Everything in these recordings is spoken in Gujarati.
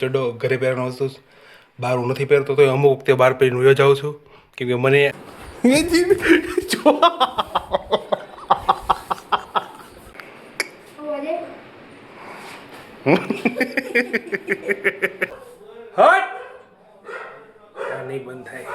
ચડો ઘરે પહેરવાનો વસ્તુ બહાર હું નથી પહેરતો તો અમુક વખતે બહાર પહેરીને વયો જાઉં છું કેમ કે મને હટ નહીં બંધ થાય.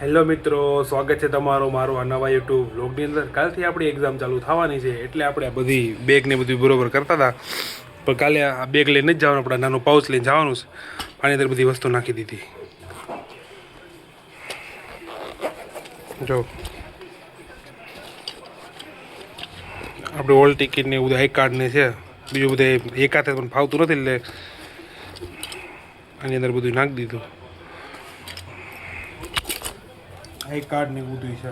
હેલો મિત્રો, સ્વાગત છે તમારો મારો આ નવા યુટ્યુબ વ્લોગની અંદર. કાલથી આપણી એક્ઝામ ચાલુ થવાની છે એટલે આપણે આ બધી બેગ ને બધું બરોબર કરતા હતા. પણ કાલે આ બેગ લઈને જ જવાનું, આપણે નાનું પાઉચ લઈને જવાનું છે. આની અંદર બધી વસ્તુ નાખી દીધી. જો આપણે ઓલ ટિકિટ ને બધું આઈ કાર્ડ ને છે, બીજું બધે એકાથે પણ ફાવતું નથી એટલે આની અંદર બધું નાખી દીધું. આઈ કાર્ડ ને બધું છે,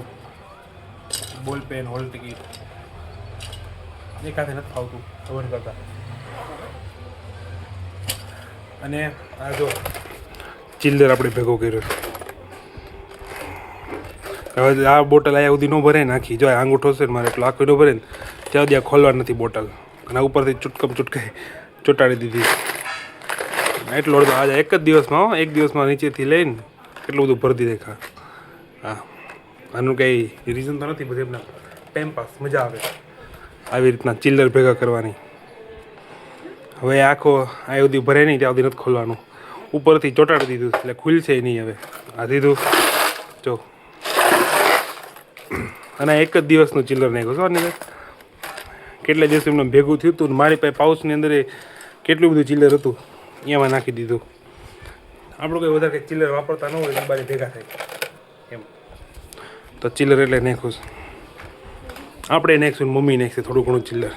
બોલ પેન, હોલ ટિકિટ એકાથે નથી ફાવતું ખબર કરતા. અને આ જો ચિલ્લર આપણે ભેગો કર્યો. હવે આ બોટલ આયા સુધી ન ભરાય નાખી, જો આંગૂઠો છે ને મારે એટલો આખો ન ભરે ને ત્યાં સુધી આ ખોલવા નથી બોટલ. અને આ ઉપરથી ચૂટકાઈ ચોંટાડી દીધી. એટલો અડધો આજે એક જ દિવસમાં નીચેથી લઈને કેટલું બધું ભરતી દેખા. હા, આનું કંઈ રીઝન તો નથી, બધું એમના ટાઈમ પાસ, મજા આવે આવી રીતના ચિલ્લર ભેગા કરવાની. હવે આખો આ સુધી ભરે નહીં ત્યાં સુધી નથી ખોલવાનું. ઉપરથી ચોંટાડી દીધું એટલે ખુલશે નહીં. હવે આ દીધું જો, અને એક જ દિવસનું ચિલ્લર નાખ્યું છો. આની કેટલા દિવસ એમને ભેગું થયું હતું. મારી પાસે પાઉચની અંદર કેટલું બધું ચિલ્લર હતું એમાં નાખી દીધું. આપણું કંઈ વધારે કંઈ ચિલ્લર વાપરતા ન હોય, બારે ભેગા થાય એમ તો ચિલ્લર એટલે નાખ્યું છે. આપણે નાખીશું, મમ્મી નાખશે થોડું ઘણું ચિલ્લર.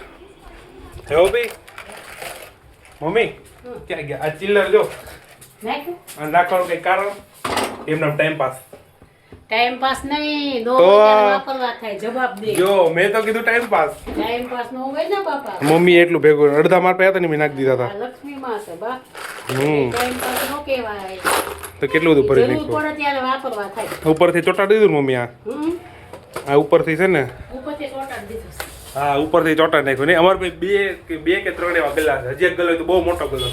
હે ભાઈ, મમ્મી ક્યાં ગયા? આ ચિલ્લર જો નાખવાનું કંઈ કારણ એમના ટાઈમ પાસ. ટાઈમ પાસ નહીં, દો વાપરવા થાય. જવાબ દે. જો મેં તો કીધું ટાઈમ પાસ. ટાઈમ પાસ નો હોય ને બાપા. મમ્મી એટલું ભેગું અડધા માર પાસે હતા ને મેં નાખી દીધા હતા. લક્ષ્મી માં છે બા. ટાઈમ પાસ નો કહેવાય. તો કેટલું બધું ભરી જરૂર પડે ત્યારે વાપરવા થાય. ઉપરથી ચોંટાડી દીધું મમ્મી. આ ઉપરથી છે ને, ઉપરથી ચોટાડી દીધું. હા ઉપરથી ચોંટાડી નાખ્યું. નહીં અમારે બે કે ત્રણ એવા ગલ્લા છે. હજી એક ગલ્લો હોય તો બહુ મોટો ગલ્લો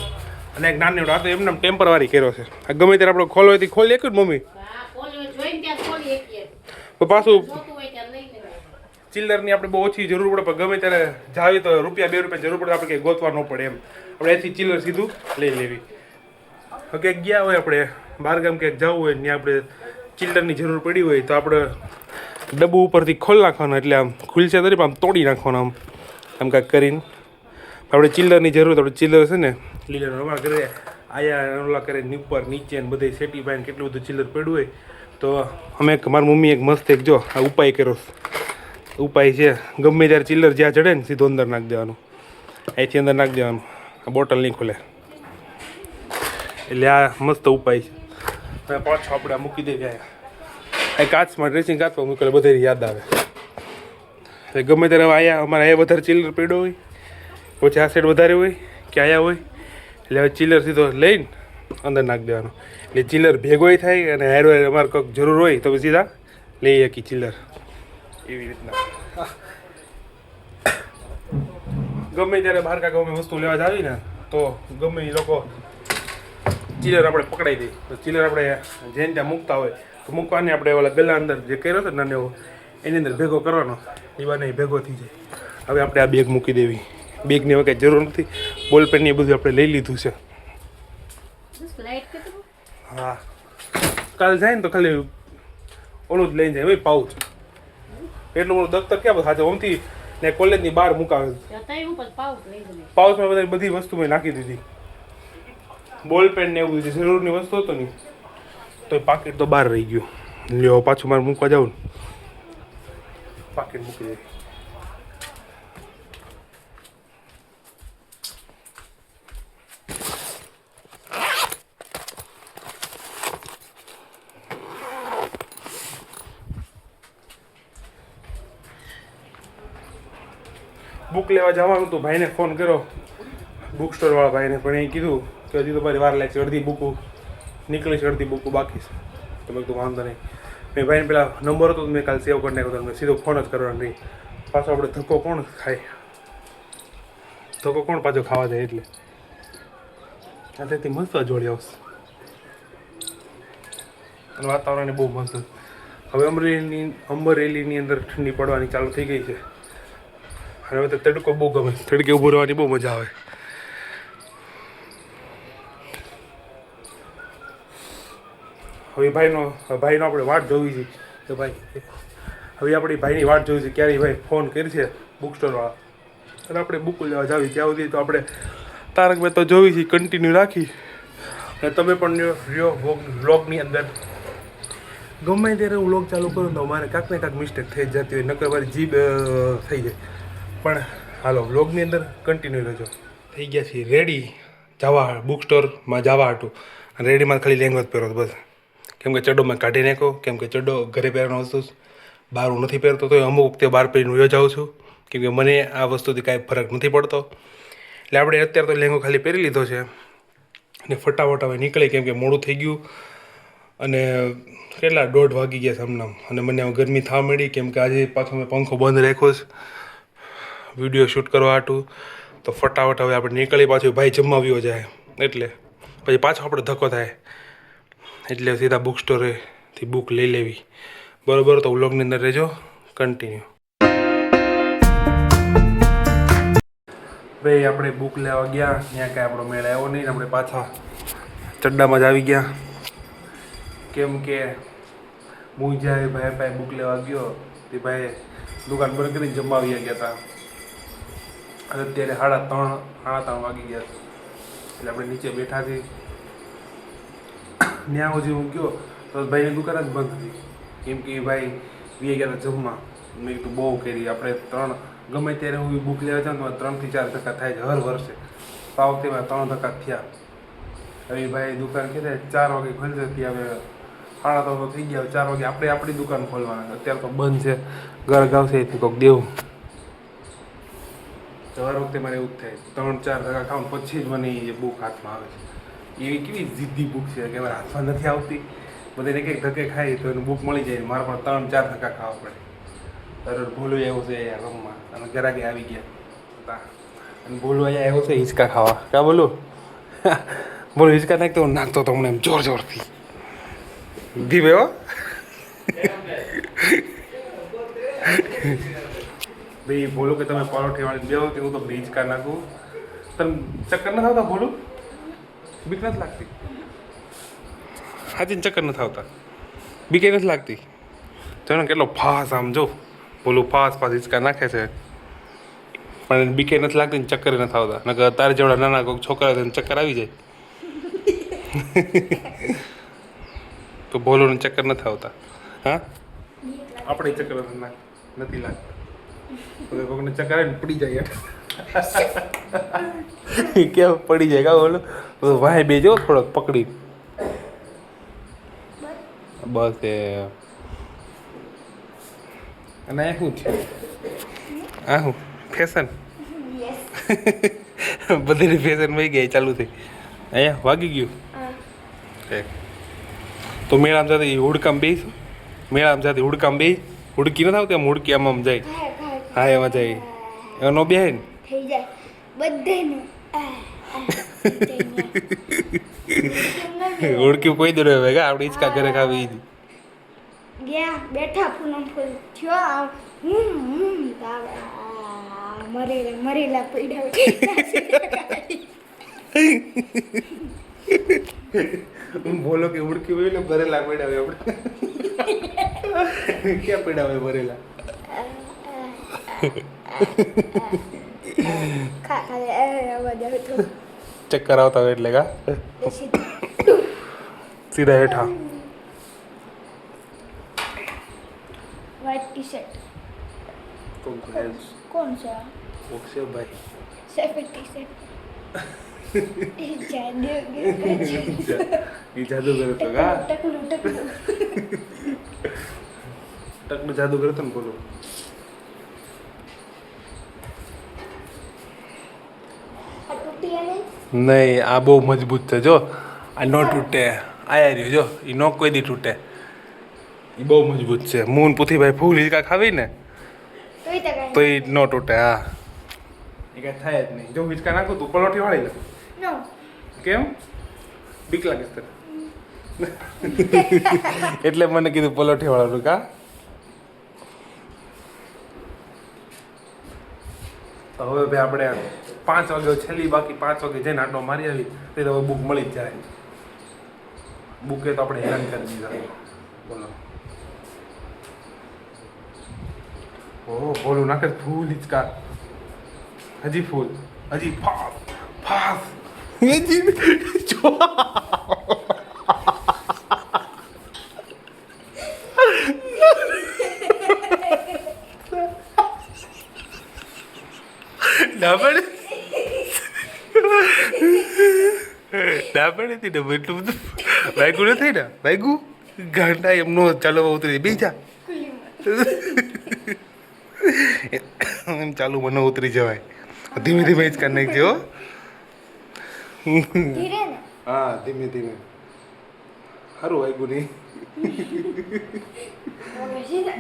અને એક નાની. આ તો એમને ટેમ્પરરી કર્યો છે. આ ગમે ત્યારે આપણે ખોલવો હોય ખોલી એક જ મમ્મી. પાછું ચિલ્લરની આપણે બહુ ઓછી જરૂર પડે, પણ ગમે ત્યારે જાવી તો રૂપિયા 2 રૂપિયા જરૂર પડે, આપણે કંઈ ગોતવા ન પડે એમ. આપણે અહીંથી ચિલ્લર સીધું લઈ લેવી. ક્યાંક ગયા હોય આપણે બહારગામ ક્યાંક જવું હોય ત્યાં આપણે ચિલ્લરની જરૂર પડી હોય તો આપણે ડબ્બુ ઉપરથી ખોલી નાખવાનું, એટલે આમ ખુલશે તરી આમ તોડી નાખવાનું આમ કાંઈક કરીને. આપણે ચિલ્લરની જરૂર, આપણે ચિલ્લર છે ને લીલર અમારા ઘરે આયા ઓલા કરે ઉપર નીચે ને બધે સેટી પાઈને કેટલું બધું ચિલ્લર પડ્યું હોય. તો અમે મારી મમ્મી એક મસ્ત એક જો આ ઉપાય કર્યો. ઉપાય છે, ગમે ત્યારે ચિલ્લર જ્યાં ચડે ને સીધું અંદર નાખી દેવાનું. અહીંથી અંદર નાખી દેવાનું, આ બોટલ નહીં ખુલે. એટલે આ મસ્ત ઉપાય છે. હવે પાછો આપણે મૂકી દઈએ આ કાચમાં, ડ્રેસિંગ કાચમાં મૂકેલે બધે યાદ આવે. એટલે ગમે ત્યારે હવે આયા અમારે અહીંયા વધારે ચિલ્લર પડ્યો હોય, પછી આ સાઈડ વધારે હોય કે આયા હોય, એટલે હવે ચિલ્લર સીધો લઈને અંદર નાખી દેવાનો. એટલે ચિલ્લર ભેગોય થાય અને હારો અમારે કંઈક જરૂર હોય તો સીધા લઈ શકીએ ચિલ્લર. એવી રીતના ગમે ત્યારે બહાર કાંઈ ગમે વસ્તુ લેવા જાવી ને તો ગમે એ લોકો ચિલ્લર આપણે પકડાઈ દઈએ. તો ચિલ્લર આપણે જેને ત્યાં મૂકતા હોય તો મૂકવાની આપણે ઓલા ગલ્લા અંદર જે કર્યો હતો નાનો એવો એની અંદર ભેગો કરવાનો, એ બાને ભેગો થઈ જાય. હવે આપણે આ બેગ મૂકી દેવી. બેગની હવે કંઈ જરૂર નથી. બોલ પેન એ બધું આપણે લઈ લીધું છે. હા, કાલે જાય ને તો ખાલી ઓલું જ લઈને જાય ભાઈ, પાઉચ. એટલું મોટું દફતર ક્યાં સાથે ઓમથી ને કોલેજની બહાર મુકાવે. પાઉચમાં બધા બધી વસ્તુ મેં નાખી દીધી. બોલ પેન ને એવું બધું જરૂરની વસ્તુ હતો ને તો પાકીટ તો બહાર રહી ગયું. લ્યો પાછું મારે મૂકવા જાઉં ને પાકીટ મૂકી દે. બુક લેવા જવાનું તો ભાઈને ફોન કર્યો, બુક સ્ટોરવાળા ભાઈને, પણ એ કીધું કે હજી તો મારી વાર લાગશે, અડધી બુકો નીકળી છે, અડધી બુકો બાકી છે. તો મેં કીધું વાંધો નહીં. મેં ભાઈને પેલા નંબર હતો મેં કાલે સેવ કરી નાખ્યો, મેં સીધો ફોન જ કરવાનો નહીં. પાછો આપણે ધક્કો કોણ ખાય. ધક્કો કોણ પાછો ખાવા જાય એટલે આ તેથી મસ્ત જોડી આવશે અને વાતાવરણ બહુ મસ્ત. હવે અમરેલીની અંદર ઠંડી પડવાની ચાલુ થઈ ગઈ છે અને હવે તો તડકો બહુ ગમે. તડકે ઊભું રહેવાની બહુ મજા આવે. હવે ભાઈનો આપણે વાટ જોવી છે તો ભાઈ હવે આપણી ભાઈની વાટ જોવી છે ક્યારે ભાઈ ફોન કરશે બુક સ્ટોરવાળા અને આપણે બુક લેવા જાવી. ત્યાં સુધી તો આપણે તારક મહેતા જોવી છે કન્ટિન્યુ રાખી અને તમે પણ રહ્યો વ્લોગની અંદર. ગમે ત્યારે હું વ્લોગ ચાલુ કરું તો મારે કાંક ને કાંક મિસ્ટેક થઈ જ જતી હોય નકર મારી જીભ થઈ જાય. પણ હાલો વ્લોગની અંદર કન્ટિન્યુ રહેજો. થઈ ગયા છીએ રેડી જવા બુક સ્ટોરમાં જવા હાટું અને રેડીમાં ખાલી લેંગવેજ પહેરો બસ. કેમ કે ચડ્ડોમાં કાઢી નાખો કેમ કે ચડ્ડો ઘરે પહેરવાનો વસ્તુ બહાર હું નથી પહેરતો તો અમુક વખતે બહાર પહેરીને વયો જાઉં છું કેમ કે મને આ વસ્તુથી કાંઈ ફરક નથી પડતો. એટલે આપણે અત્યારે તો લેંગો ખાલી પહેરી લીધો છે અને ફટાફટ હવે નીકળે કેમ કે મોડું થઈ ગયું અને કેટલા 1:30 વાગી ગયા છે હમણાં અને મને હવે ગરમી થવા મળી કેમ કે આજે પાછો મેં પંખો બંધ રાખ્યો છે વિડીયો શૂટ કરવા હાટું. તો ફટાફટ હવે આપણે નીકળી પાછું ભાઈ જમાવ્યો જાય એટલે પછી પાછો આપણે ધક્કો થાય એટલે સીધા બુક સ્ટોરેથી બુક લઈ લેવી. બરાબર તો વ્લોગની અંદર રહેજો કન્ટિન્યુ. ભાઈ આપણે બુક લેવા ગયા ત્યાં કાંઈ આપણો મેળ આવ્યો નહીં. આપણે પાછા ચડ્ડામાં જ આવી ગયા કેમ કે હું જ્યારે ભાઈ બુક લેવા ગયો તે ભાઈ દુકાન બંધ કરીને જમાવી ગયા હતા અને અત્યારે 3:30 વાગી ગયા એટલે આપણે નીચે બેઠા છીએ. ત્યાં સુધી હું ગયો તો ભાઈની દુકાન જ બંધ હતી કેમ કે ભાઈ વી ગયા હતા જમવા. મેં કીધું બહુ કરી આપણે ગમે ત્યારે હું બુક લેવા જાઉં તો 3 થી 4 ધક્કા થાય છે હર વર્ષે. તો આ વખતે 3 ધક્કા થયા. હવે ભાઈ દુકાન કીધે 4 વાગે ખોલી હતી. હવે 3:30 થઈ ગયા. 4 વાગે આપણે આપણી દુકાન ખોલવાના. અત્યારે તો બંધ છે ગરગ આવશે એથી કોઈક દેવું. તો હર વખતે મારે એવું જ થાય 3-4 ધક્કા ખાઉં પછી જ મને એ બુક હાથમાં આવે છે. એવી કેવી જિદ્દી બુક છે કે મારે હાથમાં નથી આવતી. બધાને એક ધક્કે ખાઈ તો એનું બુક મળી જાય. મારે પણ 3-4 ધક્કા ખાવા પડે. તરત ભૂલું આવ્યું છે યાર રમવા અને ઘરાકે આવી ગયા અને ભૂલું અહીંયા આવ્યો છે હિંચકા ખાવા. કા બોલું બોલું હિંચકા નાખતો નાખતો તો હમણાં એમ જોરથી ધીમે હો. ભાઈ બોલું કે તમે પરોઠી વાળી બેહો કે હું તો હિંચકા નાખું. તને ચક્કર ન આવતા બોલું? બીક નથી લાગતી? હાજી ચક્કર નથી આવતા? બીકે નથી લાગતી? જો ને કેટલો ફાસ આમ જો બોલું ફાસ હિંચકા નાખે છે પણ બીકે નથી લાગતી ને ચક્કર નથી આવતા. નકર તારે જેવડા નાના કોઈક છોકરા તેને ચક્કર આવી જાય તો બોલો ને ચક્કર નથી આવતા? હા આપણે ચક્કર નથી લાગતા. કોઈને ચક્કર આવે ને પડી જાય કેમ પડી જાય કા બોલો વાહે બેજો થોડોક પકડી બસ એ. અને આ શું છે? આ શું ફેશન? બધી ફેશન વહી ગઈ ચાલુ થઈ. અહીંયા વાગી ગયું તો મેળામ સાથે હુડકામ બે મેળામ સાથે હુડકામ બે હુડકી નથી આવતી આમ હુડકી આમ જાય. હા એમાં જાય એમાં નો બે ને થઈ જાય બધાને હુડકી કોઈ દે હવે આપણે હિંચકા ઘરે ખાવી ગયા બેઠા પૂનમ ફૂલ થયો મરેલા પીડા બોલો કે ઉડકી હોય ને ભરેલા પીડાવે આપણે ક્યાં પીડાવે ભરેલા? ચક્કર આવતા હોય એટલે કા સીધા હેઠા. વ્હાઈટ ટી શર્ટ કોણ છે? ઓક્ષય ભાઈ સફેદ ટી શર્ટ જાદુ કરે તો કા ટકલું ટકનું જાદુ કરે તો ને બોલો. નહીં આ બહુ મજબૂત છે જો આ નો તૂટે. આયા રહ્યું જો એ નો કોઈ દી તૂટે. એ બહુ મજબૂત છે. મૂન પુથીભાઈ ફૂલ હિંચકા ખાવી ને તો એ નો તૂટે. હા એ કાંઈ થાય જ નહીં. જો હિંચકા નાખું તું પલોઠી વાળી લે. નો કેમ બીક લાગે છે તને? એટલે મને કીધું પલોઠી વાળાનું કા. તો હવે ભાઈ આપણે 5 વાગે છેલ્લી બાકી 5 વાગે જઈને આટલો મારી આવી તો હવે બુક મળી જ જાય. બુકે તો આપણે હેરાન કરી દીધા. બોલો ઓહ બોલું નાખે ફૂલ હિંચકા. હજી ફૂલ હજી ફાસ ફાસ હજી જો ડાબડ ડાબડ હતી ને એટલું બધું વાગ્યું નથી ને વાગ્યું ગાંડા એમનો ચાલવા ઉતરી બીજા એમ ચાલુ મને ઉતરી જવાય. ધીમે ધીમે જ કરી નાખજો. ધીરે ને હા ધીમે ધીમે સારું વાગ્યું નહીં. હવે સીધા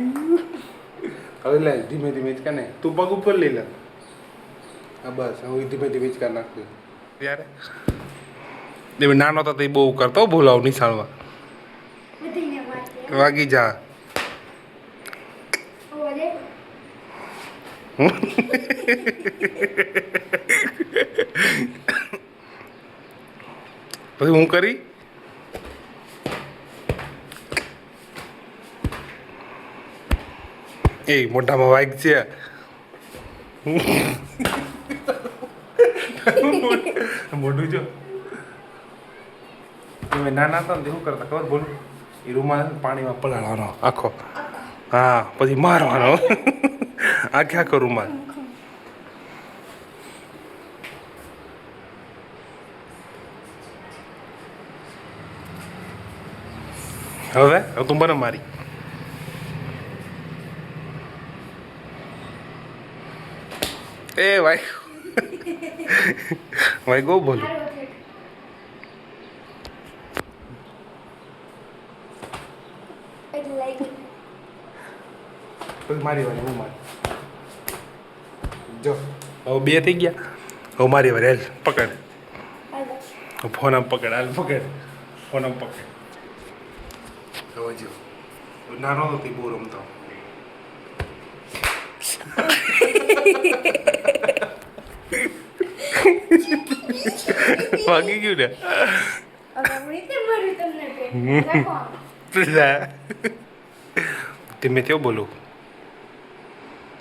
હવે લે ધીમે ધીમે જ કર ને તું પગ ઉપર લઈ લે. હા બસ હવે ધીમે ધીમે જ કર નાખજો. ત્યારે તમે નાનો તો તે બહુ કરતો બોલાવ નિશાળમાં બધીને વાંચે વાગી જા. ઓરે પછી હું કરી એ મોઢામાં વાગ છે. મોઢું જો તમે નાના હતા ને શું કરતા ખબર બોલું એ રૂમાલ પાણીમાં પલાળવાનો આખો. હા પછી મારવાનો આખે આખો રૂમાલ. હવે તું બને મારી એ ભાઈ ભાઈ ગો બોલું એટલે લાઈક પછી મારી વાળી હું મારી જો હવે 2 થઈ ગયા. હવે મારી વાળી હાલ પકડ ફોન આમ પકડ હાલ પકડ ફોન આમ પકડ. હવે જો નાનો તો તે બહુ રમતો વાગી ગયું ને હવે રીતે મારું તમને રાખો ધીમે કેવું બોલું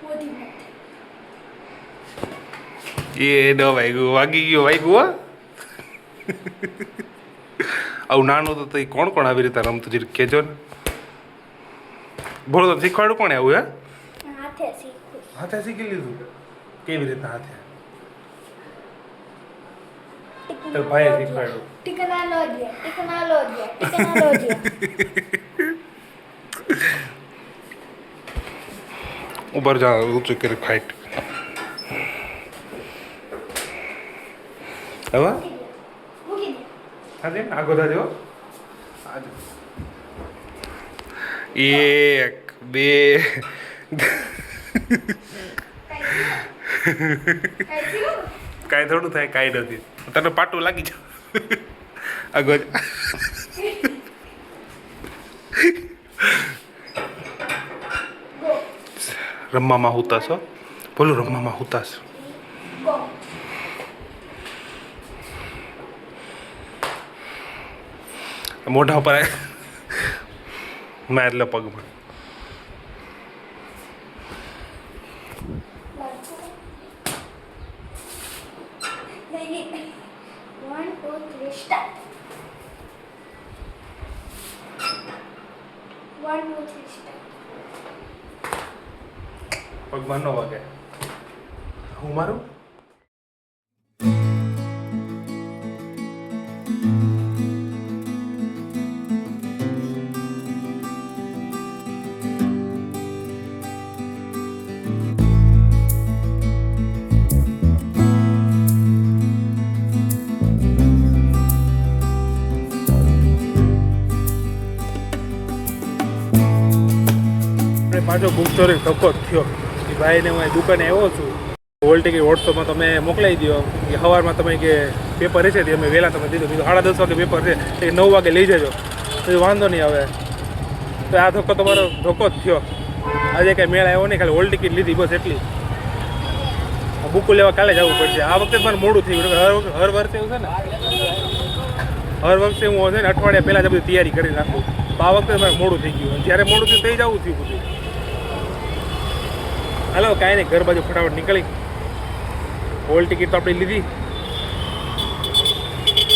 મોદી એ ન વાગ્યું વાગી ગયું વાગ્યું હો. આવું નાનું તો તઈ કોણ કોણ આવી રીતે રમતું જરી કહેજો ને. બોલો તો શીખવાડું કોણે આવું હે હાથે શીખું હાથે શીખી લીધું કેવી રીતે હાથે તાર ભાઈએ શીખવાડ્યું. ટીકના લો દે ટીકના લો દે ટીકના લો દે ઉપર જા ઊંચું કરી ફાઈટ. હવે મૂકી દે હા આગો થાજો. 1 2 કાંઈ થોડું થાય કાંઈ નથી તને પાટું લાગી જાવ આગળ રમવામાં હુતાશ હો બોલું રમવામાં હુતાશ. ગો મોઢા ઉપર મેં એટલે પગમાં નહીં 1 2 3 સ્ટાર્ટ 1 2 3 સ્ટાર્ટ પગમાં ન વાગે. હું મારું પાછો બુક ચોરી ધક્કો થયો એ ભાઈને હું દુકાને આવ્યો છું હોલ ટિકિટ વોટ્સઅપમાં તમે મોકલાવી દો કે સવારમાં તમે કે પેપર રહેશે તે અમે વહેલા તમે દીધું બીજું 10:30 વાગે પેપર છે એ 9 વાગે લઈ જજો તો વાંધો નહીં આવે. તો આ ધક્કો તમારો ધક્કો જ થયો. આજે કાંઈ મેળ આવ્યો નહીં, ખાલી હોલ ટિકિટ લીધી બસ એટલી. બુકો લેવા કાલે જવું પડશે. આ વખતે મારે મોડું થઈ ગયું. હર વર્ષે એવું છે ને, હર વર્ષે હું છે ને અઠવાડિયા પહેલાં જ બધી તૈયારી કરી નાખું. તો આ વખતે મારે મોડું થઈ ગયું. જ્યારે મોડું થયું થઈ જવું થયું બધું. હાલો કાંઈ નહીં, ઘર બાજુ ફટાફટ નીકળી. હોલ ટિકિટ તો આપણે લીધી.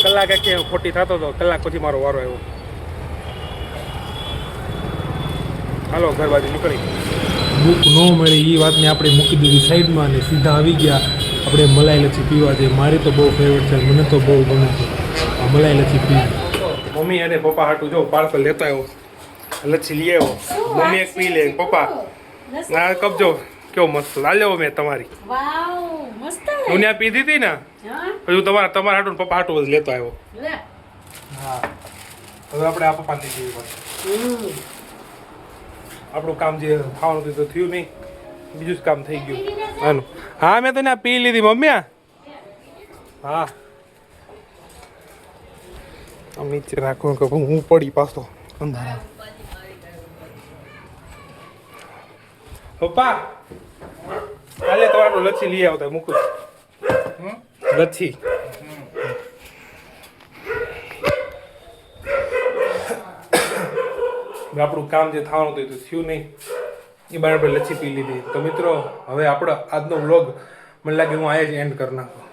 કલાક એક ખોટી થતો હતો, કલાક પછી મારો વારો આવ્યો. હાલો ઘર બાજુ નીકળી. બુક ન મળી એ વાતને આપણે મૂકી દીધી સાઈડમાં અને સીધા આવી ગયા આપણે મલાઈ લચ્છી પીવા જઈએ. મારી તો બહુ ફેવરેટ છે, મને તો બહુ ગમે છે આ મલાઈ લચ્છી પીવી. મમ્મી અને પપ્પા હાટું જો પાર્સલ લેતા આવ્યો, લચ્છી લઈ આવ્યો. મમ્મી એક પી લે, પપ્પા ના કપજો કેવો મસ્ત લાલ્યો મેં તમારી. વાવ મસ્ત છે. દુનિયા પીધી હતી ને હા હજુ તમારા હાટું પપ્પા હાટું જ લેતો આવ્યો. લે હા હવે આપણે આ પપ્પા દીધી બસ. આપણું કામ જે થવાનું હતું તો થયું નહીં, બીજું જ કામ થઈ ગયું. હાનું હા મેં તને આ પી લીધી મમ્મી. હા આમ નીચે રાખું કે હું પડી પાછો અંધારા. પપ્પા કાલે તમારું લચ્છી લઈ આવતા મૂકું લચ્છી. આપણું કામ જે થવાનું હતું તો થયું નહીં, એ બાર આપણે લચ્છી પી લીધી. તો મિત્રો હવે આપણો આજનો વ્લોગ મને લાગે હું અહીંયા જ એન્ડ કરી નાખું,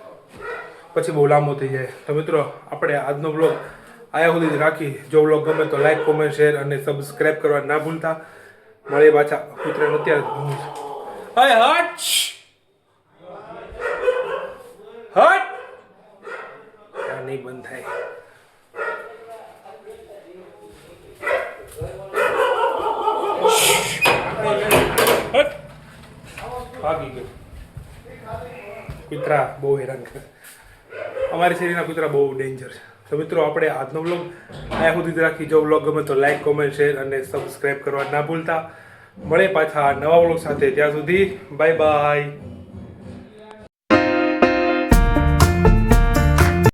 પછી બહુ લાંબો થઈ જાય. તો મિત્રો આપણે આજનો વ્લોગ આયા સુધી જ રાખી. જો વ્લોગ ગમે તો લાઈક કોમેન્ટ શેર અને સબસ્ક્રાઈબ કરવા ના ભૂલતા. મળે પાછા કૂતરાને અત્યારે હટ નહીં બંધ થાય. ભાગી ગયો કૂતરા, બહુ હેરાન કરે. અમારી શેરીના કૂતરા બહુ ડેન્જર છે. તો મિત્રો આપણે આજનો વ્લોગ આયા સુધી જ રાખી. જો વ્લોગ ગમે તો લાઈક કોમેન્ટ શેર અને સબસ્ક્રાઈબ કરવા ના ભૂલતા. મળે પાછા નવા વ્લોગ સાથે. ત્યાં સુધી બાય બાય.